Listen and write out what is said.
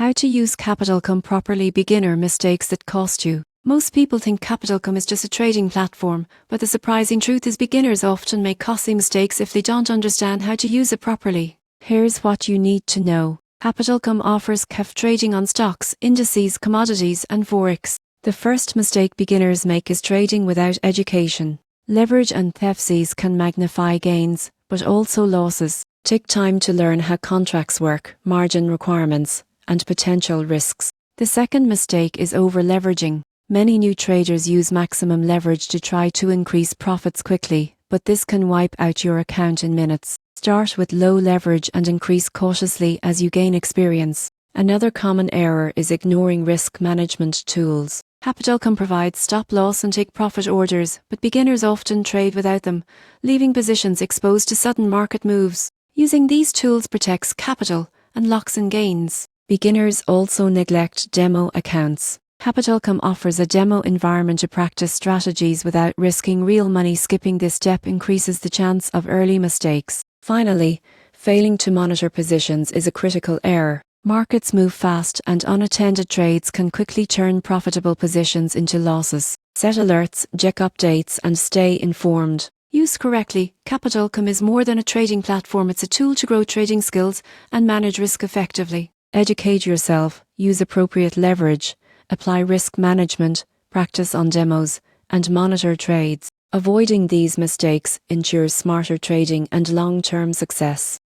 How to use Capitalcom properly. Beginner mistakes that cost you. Most people think Capitalcom is just a trading platform, but the surprising truth is beginners often make costly mistakes if they don't understand how to use it properly. Here's what you need to know. Capitalcom offers trading on stocks, indices, commodities, and forex. The first mistake beginners make is trading without education. Leverage and FCs can magnify gains, but also losses. Take time to learn how contracts work, margin requirements, and potential risks. The second mistake is over-leveraging. Many new traders use maximum leverage to try to increase profits quickly, but this can wipe out your account in minutes. Start with low leverage and increase cautiously as you gain experience. Another common error is ignoring risk management tools. Capitalcom provides stop-loss and take-profit orders, but beginners often trade without them, leaving positions exposed to sudden market moves. Using these tools protects capital and locks in gains. Beginners also neglect demo accounts. Capitalcom offers a demo environment to practice strategies without risking real money. Skipping this step increases the chance of early mistakes. Finally, failing to monitor positions is a critical error. Markets move fast and unattended trades can quickly turn profitable positions into losses. Set alerts, check updates, and stay informed. Used correctly, Capitalcom is more than a trading platform. It's a tool to grow trading skills and manage risk effectively. Educate yourself, use appropriate leverage, apply risk management, practice on demos, and monitor trades. Avoiding these mistakes ensures smarter trading and long-term success.